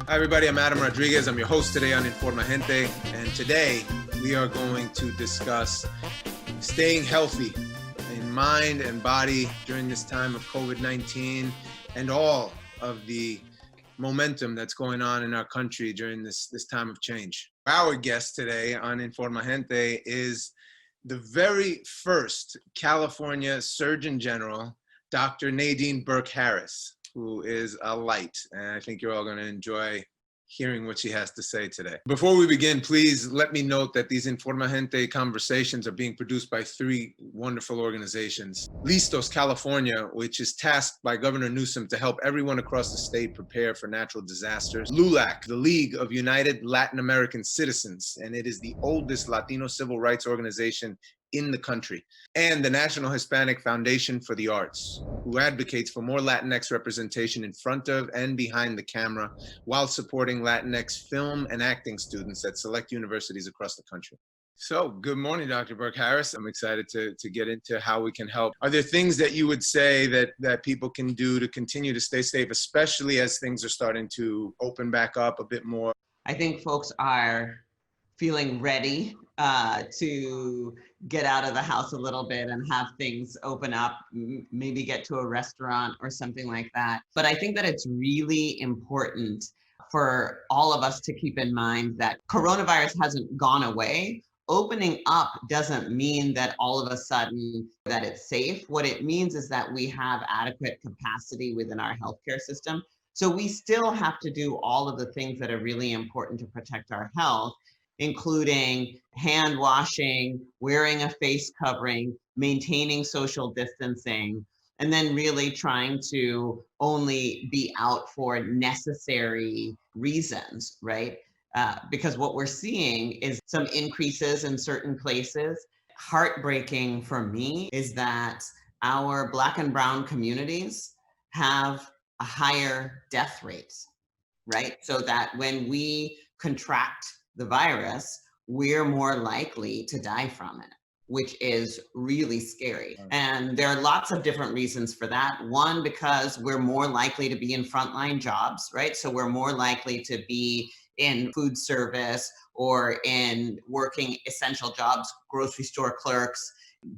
Hi everybody, I'm Adam Rodriguez. I'm your host today on InformaGente, and today we are going to discuss staying healthy in mind and body during this time of COVID-19 and all of the momentum that's going on in our country during this time of change. Our guest today on InformaGente is the very first California Surgeon General, Dr. Nadine Burke Harris, who is a light, and I think you're all going to enjoy hearing what she has to say today. Before we begin, please let me note that these InformaGente conversations are being produced by three wonderful organizations. Listos California, which is tasked by Governor Newsom to help everyone across the state prepare for natural disasters. LULAC, the League of United Latin American Citizens, and it is the oldest Latino civil rights organization in the country, and the National Hispanic Foundation for the Arts, who advocates for more Latinx representation in front of and behind the camera while supporting Latinx film and acting students at select universities across the country. So, good morning, Dr. Burke Harris. I'm excited to get into how we can help. Are there things that you would say that people can do to continue to stay safe, especially as things are starting to open back up a bit more? I think folks are feeling ready to get out of the house a little bit and have things open up, maybe get to a restaurant or something like that. But I think that it's really important for all of us to keep in mind that coronavirus hasn't gone away. Opening up doesn't mean that all of a sudden that it's safe. What it means is that we have adequate capacity within our healthcare system. So we still have to do all of the things that are really important to protect our health, including hand washing, wearing a face covering, maintaining social distancing, and then really trying to only be out for necessary reasons, right? Because what we're seeing is some increases in certain places. Heartbreaking for me is that our Black and Brown communities have a higher death rate, right? So that when we contract the virus, we're more likely to die from it, which is really scary. And there are lots of different reasons for that. One, because we're more likely to be in frontline jobs, right? So we're more likely to be in food service or in working essential jobs, grocery store clerks,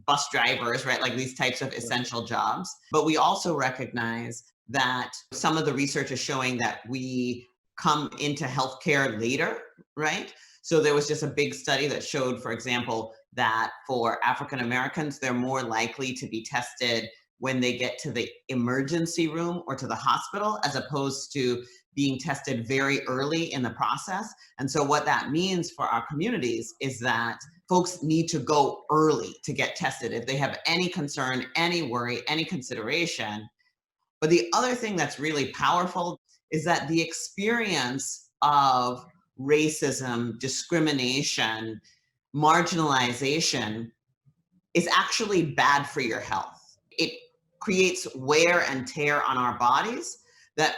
bus drivers, right? Like these types of essential jobs. But we also recognize that some of the research is showing that we come into healthcare later, right? So there was just a big study that showed, for example, that for African Americans, they're more likely to be tested when they get to the emergency room or to the hospital, as opposed to being tested very early in the process. And so what that means for our communities is that folks need to go early to get tested if they have any concern, any worry, any consideration. But the other thing that's really powerful is that the experience of racism, discrimination, marginalization is actually bad for your health. It creates wear and tear on our bodies that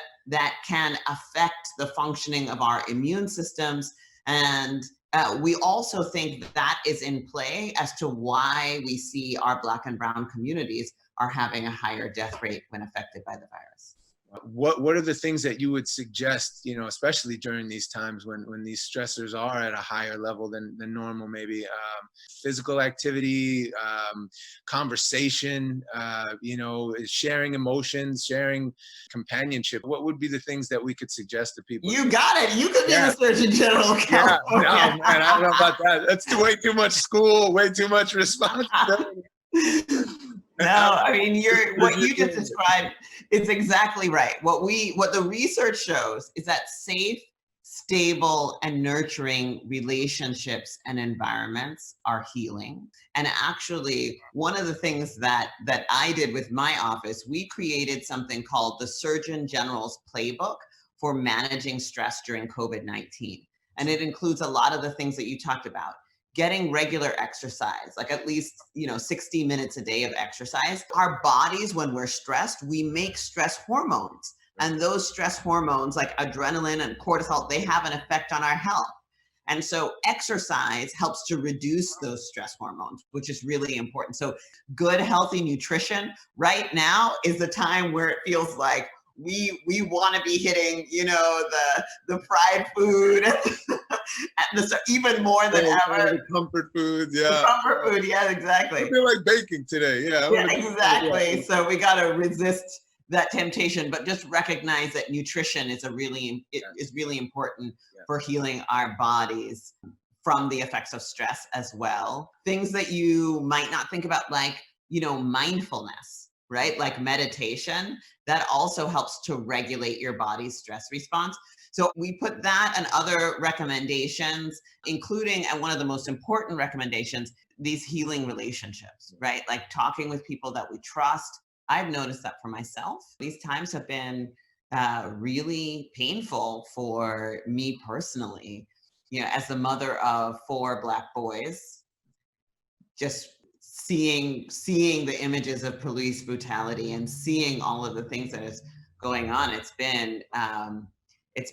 can affect the functioning of our immune systems. And we also think that is in play as to why we see our Black and Brown communities are having a higher death rate when affected by the virus. What are the things that you would suggest, especially during these times when these stressors are at a higher level than normal, maybe physical activity, conversation, sharing emotions, sharing companionship? What would be the things that we could suggest to people? You got it. You could be the Surgeon General of California. Yeah, no, man, I don't know about that. That's way too much school, way too much responsibility. No, I mean, what you just described is exactly right. What the research shows is that safe, stable, and nurturing relationships and environments are healing. And actually, one of the things that I did with my office, we created something called the Surgeon General's Playbook for managing stress during COVID-19. And it includes a lot of the things that you talked about. Getting regular exercise, like at least 60 minutes a day of exercise. Our bodies, when we're stressed, we make stress hormones. And those stress hormones like adrenaline and cortisol, they have an effect on our health. And so exercise helps to reduce those stress hormones, which is really important. So good, healthy nutrition right now is the time where it feels like, we want to be hitting, you know, the fried food and so even more than ever. The comfort foods, yeah. The comfort food, yeah, exactly. I feel like baking today, yeah. Yeah, exactly. So we got to resist that temptation, but just recognize that nutrition is is really important for healing our bodies from the effects of stress as well. Things that you might not think about, like, you know, mindfulness, right? Like meditation, that also helps to regulate your body's stress response. So we put that and other recommendations, including, and one of the most important recommendations, these healing relationships, right? Like talking with people that we trust. I've noticed that for myself. These times have been really painful for me personally. You know, as the mother of 4 Black boys, just seeing the images of police brutality and seeing all of the things that is going on, it's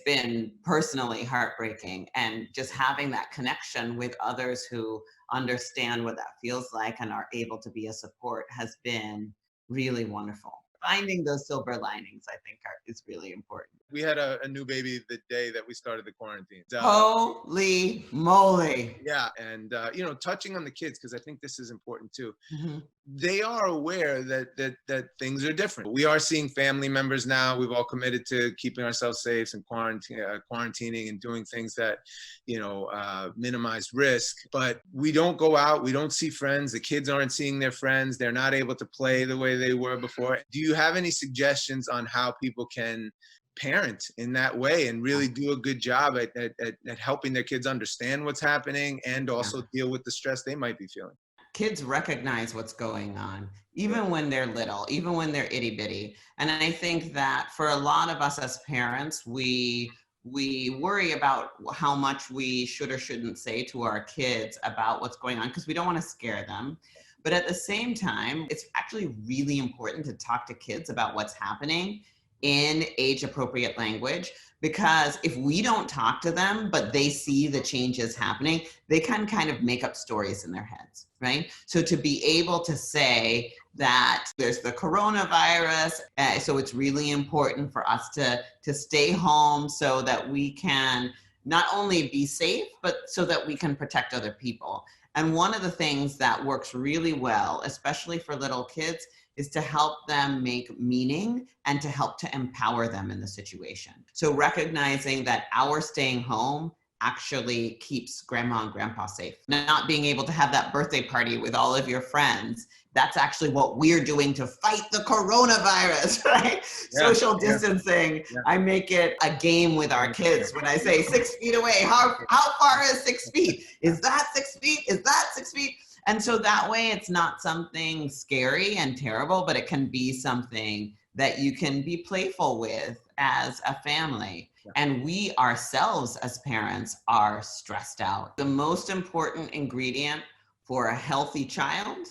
been personally heartbreaking. And just having that connection with others who understand what that feels like and are able to be a support has been really wonderful. Finding those silver linings, I think, is really important. We had a new baby the day that we started the quarantine. Holy moly. Yeah, and you know, touching on the kids, because I think this is important too. Mm-hmm. They are aware that things are different. We are seeing family members now. We've all committed to keeping ourselves safe and quarantining and doing things that, you know, minimize risk. But we don't go out. We don't see friends. The kids aren't seeing their friends. They're not able to play the way they were before. Do you have any suggestions on how people can parent in that way and really do a good job at helping their kids understand what's happening and also deal with the stress they might be feeling? Kids recognize what's going on, even when they're little, even when they're itty bitty. And I think that for a lot of us as parents, we worry about how much we should or shouldn't say to our kids about what's going on because we don't want to scare them. But at the same time, it's actually really important to talk to kids about what's happening in age-appropriate language, because if we don't talk to them, but they see the changes happening, they can kind of make up stories in their heads, right? So to be able to say that there's the coronavirus, so it's really important for us to stay home so that we can not only be safe, but so that we can protect other people. And one of the things that works really well, especially for little kids, is to help them make meaning and to help to empower them in the situation. So recognizing that our staying home actually keeps grandma and grandpa safe. Not being able to have that birthday party with all of your friends, that's actually what we're doing to fight the coronavirus, right? Yeah, social distancing. Yeah. I make it a game with our kids when I say 6 feet away. How far is 6 feet? Is that 6 feet? Is that 6 feet? And so that way it's not something scary and terrible, but it can be something that you can be playful with as a family. Yeah. And we ourselves as parents are stressed out. The most important ingredient for a healthy child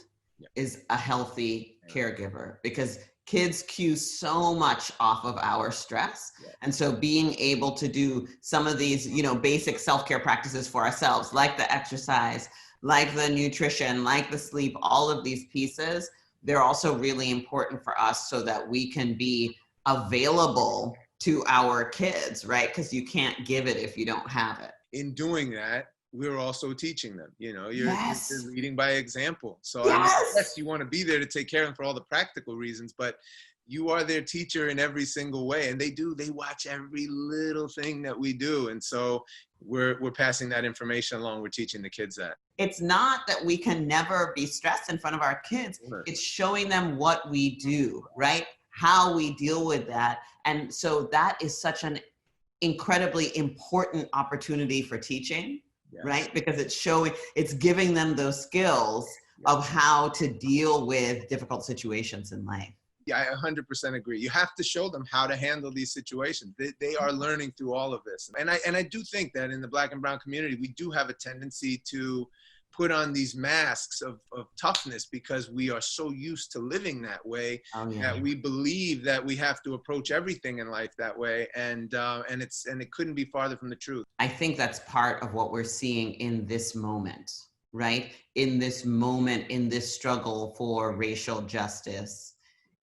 is a healthy caregiver, because kids cue so much off of our stress. Yeah. And so being able to do some of these, you know, basic self-care practices for ourselves, like the exercise, like the nutrition, like the sleep, all of these pieces, they're also really important for us so that we can be available to our kids, right? Because you can't give it if you don't have it. In doing that, we're also teaching them, you know, you're leading by example. So yes. Yes, you want to be there to take care of them for all the practical reasons, but you are their teacher in every single way. And they watch every little thing that we do. And so we're passing that information along. We're teaching the kids that. It's not that we can never be stressed in front of our kids. Sure. It's showing them what we do, right? How we deal with that. And so that is such an incredibly important opportunity for teaching, yes. Right? Because it's giving them those skills of how to deal with difficult situations in life. Yeah, I 100% agree. You have to show them how to handle these situations. They are learning through all of this. And I do think that in the Black and brown community, we do have a tendency to put on these masks of toughness because we are so used to living that way that we believe that we have to approach everything in life that way. And it couldn't be farther from the truth. I think that's part of what we're seeing in this moment, right? In this moment, in this struggle for racial justice,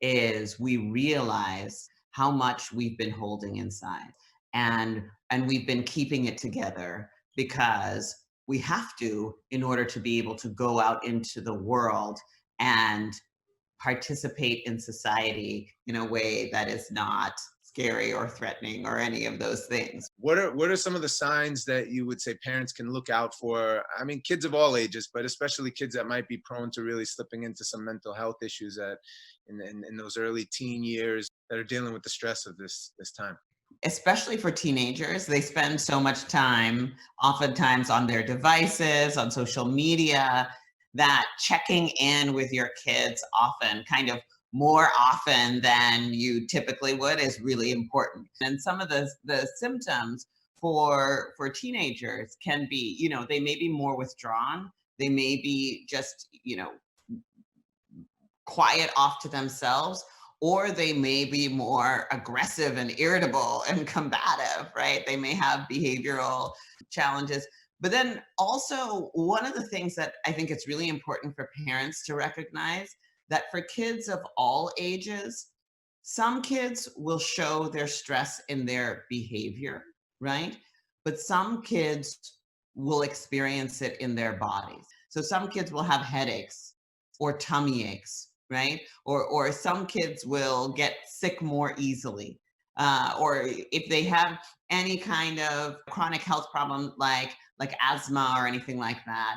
is we realize how much we've been holding inside, and we've been keeping it together because we have to in order to be able to go out into the world and participate in society in a way that is not scary or threatening or any of those things. What are some of the signs that you would say parents can look out for? I mean, kids of all ages, but especially kids that might be prone to really slipping into some mental health issues in those early teen years that are dealing with the stress of this time. Especially for teenagers, they spend so much time, oftentimes on their devices, on social media, that checking in with your kids often, kind of more often than you typically would, is really important. And some of the symptoms for teenagers can be, they may be more withdrawn. They may be just, quiet off to themselves, or they may be more aggressive and irritable and combative, right? They may have behavioral challenges. But then also, one of the things that I think it's really important for parents to recognize, that for kids of all ages, some kids will show their stress in their behavior, right? But some kids will experience it in their bodies. So some kids will have headaches or tummy aches, right? Or some kids will get sick more easily. Or if they have any kind of chronic health problem like asthma or anything like that,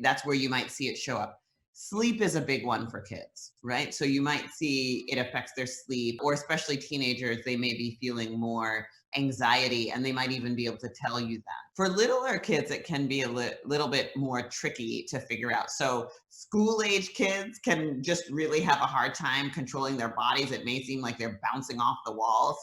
that's where you might see it show up. Sleep is a big one for kids, right? So you might see it affects their sleep, or especially teenagers, they may be feeling more anxiety, and they might even be able to tell you that. For littler kids, it can be a little bit more tricky to figure out. So school age kids can just really have a hard time controlling their bodies. It may seem like they're bouncing off the walls.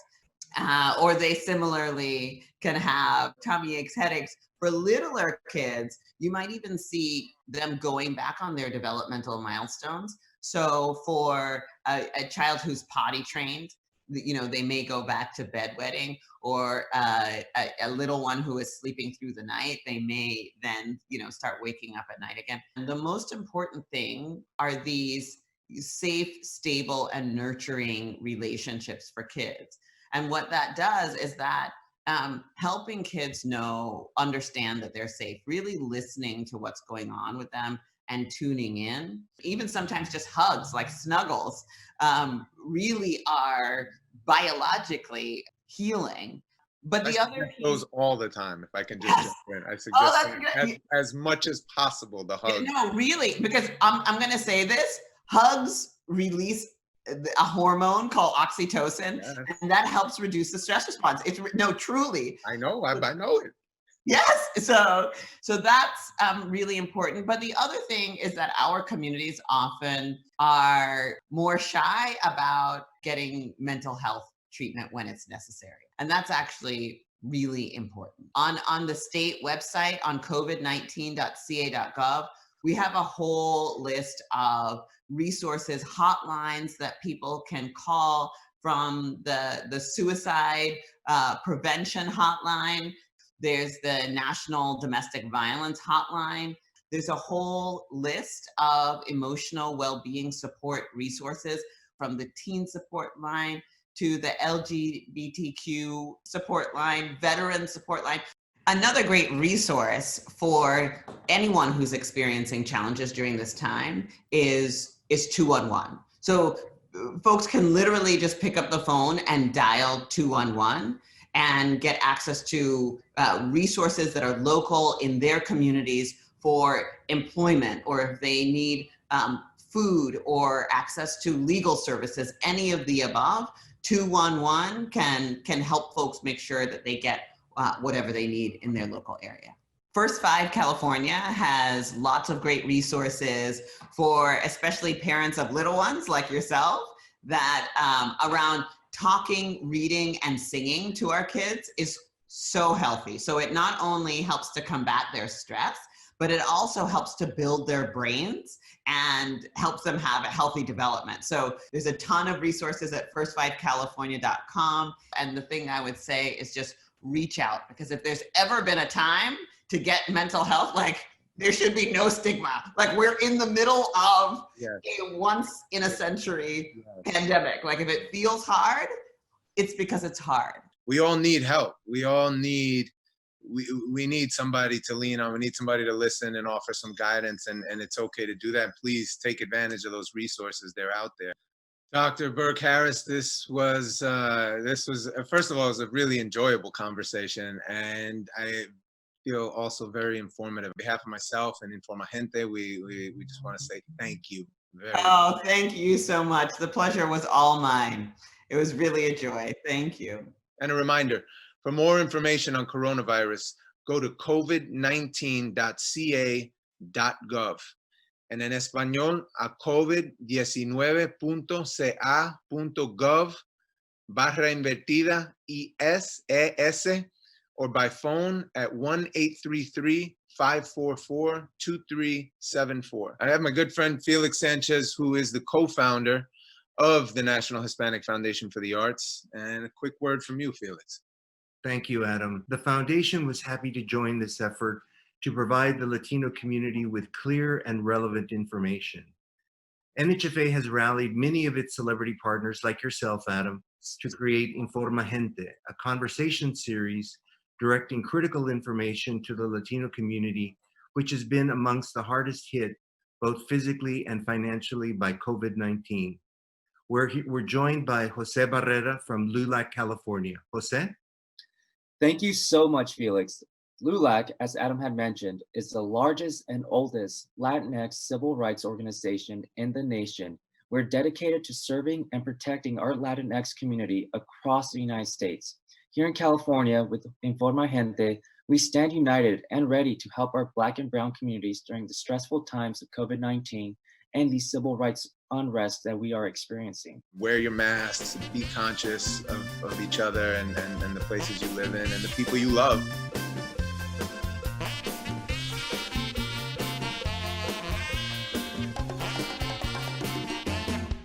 Or they similarly can have tummy aches, headaches. For littler kids, you might even see them going back on their developmental milestones. So for a child who's potty trained, they may go back to bedwetting, or a little one who is sleeping through the night, they may then, start waking up at night again. And the most important thing are these safe, stable, and nurturing relationships for kids. And what that does is that helping kids understand that they're safe, really listening to what's going on with them and tuning in. Even sometimes just hugs, like snuggles, really are biologically healing. But the other those all the time, if I can just jump in. I suggest as much as possible, the hug. No, really, because I'm going to say this: hugs release a hormone called oxytocin, yes, and that helps reduce the stress response. Truly. I know it. Yes, so that's really important. But the other thing is that our communities often are more shy about getting mental health treatment when it's necessary, and that's actually really important. On the state website, on covid19.ca.gov, we have a whole list of resources, hotlines that people can call, from the suicide prevention hotline. There's the National Domestic Violence Hotline. There's a whole list of emotional well-being support resources, from the teen support line to the LGBTQ support line, veteran support line. Another great resource for anyone who's experiencing challenges during this time is 211. So folks can literally just pick up the phone and dial 211 and get access to resources that are local in their communities for employment, or if they need food or access to legal services, any of the above. 211 can help folks make sure that they get whatever they need in their local area. First 5 California has lots of great resources for especially parents of little ones like yourself, that around talking, reading, and singing to our kids is so healthy. So it not only helps to combat their stress, but it also helps to build their brains and helps them have a healthy development. So there's a ton of resources at first5california.com. And the thing I would say is just reach out, because if there's ever been a time to get mental health, like, there should be no stigma. Like, we're in the middle of a once in a century pandemic. Like, if it feels hard, it's because it's hard. We all need help. We need somebody to lean on. We need somebody to listen and offer some guidance, and it's okay to do that. Please take advantage of those resources. They're out there. Dr. Burke Harris, this was first of all, it was a really enjoyable conversation, and I feel also very informative. On behalf of myself and InformaGente, we just want to say thank you. Oh, thank you so much. The pleasure was all mine. It was really a joy. Thank you. And a reminder, for more information on coronavirus, go to covid19.ca.gov. And en español, a covid19.ca.gov/invertida ISES, or by phone at 1-833-544-2374. I have my good friend Felix Sanchez, who is the co-founder of the National Hispanic Foundation for the Arts. And a quick word from you, Felix. Thank you, Adam. The foundation was happy to join this effort to provide the Latino community with clear and relevant information. NHFA has rallied many of its celebrity partners like yourself, Adam, to create InformaGente, a conversation series directing critical information to the Latino community, which has been amongst the hardest hit, both physically and financially, by COVID-19. We're joined by Jose Barrera from LULAC, California. Jose? Thank you so much, Felix. LULAC, as Adam had mentioned, is the largest and oldest Latinx civil rights organization in the nation. We're dedicated to serving and protecting our Latinx community across the United States. Here in California, with InformaGente, we stand united and ready to help our Black and Brown communities during the stressful times of COVID-19 and the civil rights unrest that we are experiencing. Wear your masks, be conscious of each other and the places you live in and the people you love.